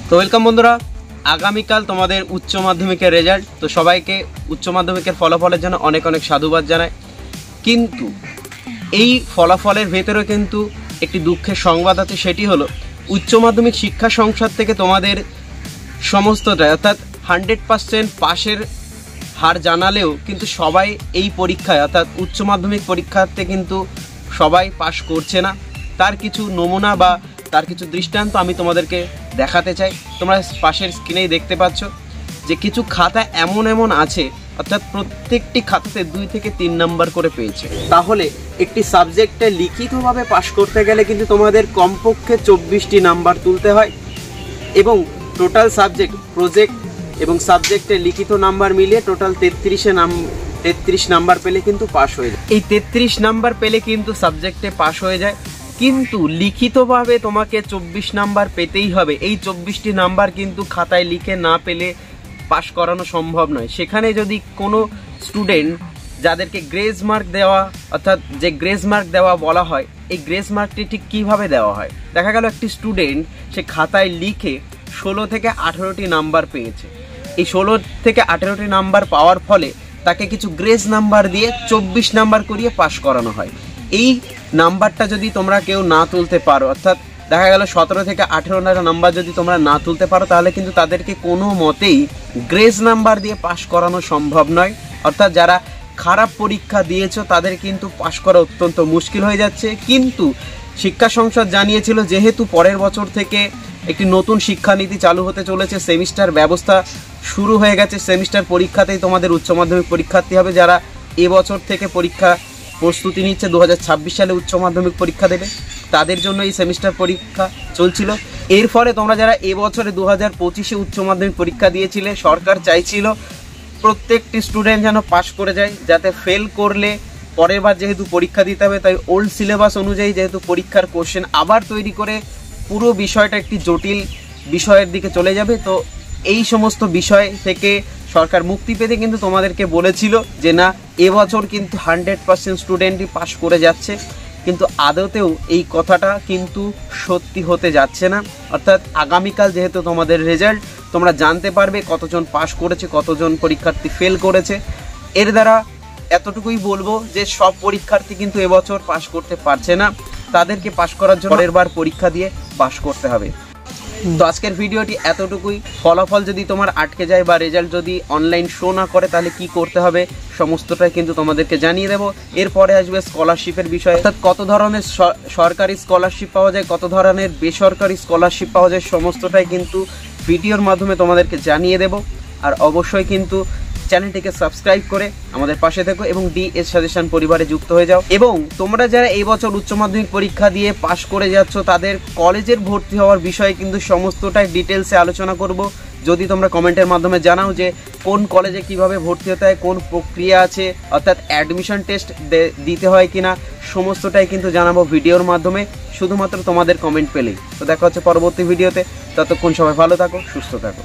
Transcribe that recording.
তো ওয়েলকাম বন্ধুরা, আগামীকাল তোমাদের উচ্চ মাধ্যমিকের রেজাল্ট। তো সবাইকে উচ্চ মাধ্যমিকের ফলাফলের জন্য অনেক অনেক সাধুবাদ জানাই। কিন্তু এই ফলাফলের ভেতরে কিন্তু একটি দুঃখের সংবাদ আছে, সেটি হলো উচ্চ মাধ্যমিক শিক্ষা সংসদ থেকে তোমাদের সমস্তটা অর্থাৎ 100% পাশের হার জানালেও কিন্তু সবাই এই পরীক্ষায় অর্থাৎ উচ্চ মাধ্যমিক পরীক্ষাতে কিন্তু সবাই পাশ করছে না। তার কিছু নমুনা বা তার কিছু দৃষ্টান্ত আমি তোমাদেরকে দেখাতে চাই। তোমরা পাশের স্ক্রিনেই দেখতে পাচ্ছ যে কিছু খাতা এমন আছে অর্থাৎ প্রত্যেকটি খাতাতে 2 থেকে 3 নাম্বার করে পেয়েছে। তাহলে একটি সাবজেক্টে লিখিতভাবে পাশ করতে গেলে কিন্তু তোমাদের কমপক্ষে 24টি নাম্বার তুলতে হয় এবং টোটাল সাবজেক্ট প্রজেক্ট এবং সাবজেক্টে লিখিত নাম্বার মিলিয়ে টোটাল 33 নাম্বার পেলে কিন্তু পাশ হয়ে যায়। এই 33 নাম্বার পেলে কিন্তু সাবজেক্টে পাশ হয়ে যায়, কিন্তু লিখিতভাবে তোমাকে 24 নাম্বার পেতেই হবে। এই 24টি নাম্বার কিন্তু খাতায় লিখে না পেলে পাশ করানো সম্ভব নয়। সেখানে যদি কোনো স্টুডেন্ট যাদেরকে গ্রেস মার্ক দেওয়া অর্থাৎ যে গ্রেস মার্ক দেওয়া বলা হয়, এই গ্রেস মার্কটি ঠিক কীভাবে দেওয়া হয়, দেখা গেল একটি স্টুডেন্ট সে খাতায় লিখে 16 থেকে 18টি নাম্বার পেয়েছে। এই 16 থেকে 18টি নাম্বার পাওয়ার ফলে তাকে কিছু গ্রেস নাম্বার দিয়ে 24 নাম্বার করিয়ে পাশ করানো হয়। এই নাম্বারটা যদি তোমরা কেউ না তুলতে পারো, অর্থাৎ দেখা গেল 17 থেকে 18 নাম্বার যদি তোমরা না তুলতে পারো, তাহলে কিন্তু তাদেরকে কোনো মতেই গ্রেস নাম্বার দিয়ে পাশ করানো সম্ভব নয়। অর্থাৎ যারা খারাপ পরীক্ষা দিয়েছো তাদের কিন্তু পাশ করা অত্যন্ত মুশকিল হয়ে যাচ্ছে। কিন্তু শিক্ষা সংসদ জানিয়েছিল যেহেতু পরের বছর থেকে একটি নতুন শিক্ষানীতি চালু হতে চলেছে, সেমিস্টার ব্যবস্থা শুরু হয়ে গেছে। সেমিস্টার পরীক্ষাতেই তোমাদের উচ্চ মাধ্যমিক পরীক্ষার্থী হবে যারা এবছর থেকে পরীক্ষা প্রস্তুতি নিচ্ছে, 2026 সালে উচ্চ মাধ্যমিক পরীক্ষা দেবে, তাদের জন্য এই সেমিস্টার পরীক্ষা চলছিল। এর ফলে তোমরা যারা এবছরে 2025-এ উচ্চ মাধ্যমিক পরীক্ষা দিয়েছিলে, সরকার চাইছিল প্রত্যেকটি স্টুডেন্ট যেন পাশ করে যায়, যাতে ফেল করলে পরের বার যেহেতু পরীক্ষা দিতে হবে, তাই ওল্ড সিলেবাস অনুযায়ী যেহেতু পরীক্ষার কোশ্চেন আবার তৈরি করে পুরো বিষয়টা একটি জটিল বিষয়ের দিকে চলে যাবে। তো এই সমস্ত বিষয় থেকে সরকার মুক্তি পেতে কিন্তু তোমাদেরকে বলেছিল যে না, এবছর কিন্তু 100% স্টুডেন্টই পাশ করে যাচ্ছে, কিন্তু আদতেও এই কথাটা কিন্তু সত্যি হতে যাচ্ছে না। অর্থাৎ আগামীকাল যেহেতু তোমাদের রেজাল্ট, তোমরা জানতে পারবে কতজন পাশ করেছে, কতজন পরীক্ষার্থী ফেল করেছে। এর দ্বারা এতটুকুই বলবো যে সব পরীক্ষার্থী কিন্তু এবছর পাশ করতে পারছে না, তাদেরকে পাশ করার জন্য পরের বার পরীক্ষা দিয়ে পাশ করতে হবে। তো আজকের ভিডিওটি এতটুকুই। ফলাফল যদি তোমার আটকে যায় বা রেজাল্ট যদি অনলাইন শো না করে, তাহলে কি করতে হবে সমস্তটাই কিন্তু তোমাদেরকে জানিয়ে দেবো। এরপরে আসবে স্কলারশিপের বিষয়, অর্থাৎ কত ধরনের সরকারি স্কলারশিপ পাওয়া যায়, কত ধরনের বেসরকারি স্কলারশিপ পাওয়া যায়, সমস্তটাই কিন্তু ভিডিওর মাধ্যমে তোমাদেরকে জানিয়ে দেব। আর অবশ্যই কিন্তু চ্যানেলটিকে সাবস্ক্রাইব করে আমাদের পাশে থেকো এবং ডিএস সাজেশন পরিবারে যুক্ত হয়ে যাও। এবং তোমরা যারা এই বছর উচ্চ মাধ্যমিক পরীক্ষা দিয়ে পাশ করে যাচ্ছ, তাদের কলেজের ভর্তি হওয়ার বিষয়ে কিন্তু সমস্তটাই ডিটেলসে আলোচনা করব। যদি তোমরা কমেন্টের মাধ্যমে জানাও যে কোন কলেজে কিভাবে ভর্তি হতে হয়, কোন প্রক্রিয়া আছে, অর্থাৎ অ্যাডমিশন টেস্ট দিতে হয় কিনা, সমস্তটাই কিন্তু জানাবো ভিডিওর মাধ্যমে, শুধুমাত্র তোমাদের কমেন্ট পেলেই। তো দেখা হচ্ছে পরবর্তী ভিডিওতে। ততক্ষণ সবাই ভালো থাকো, সুস্থ থাকো।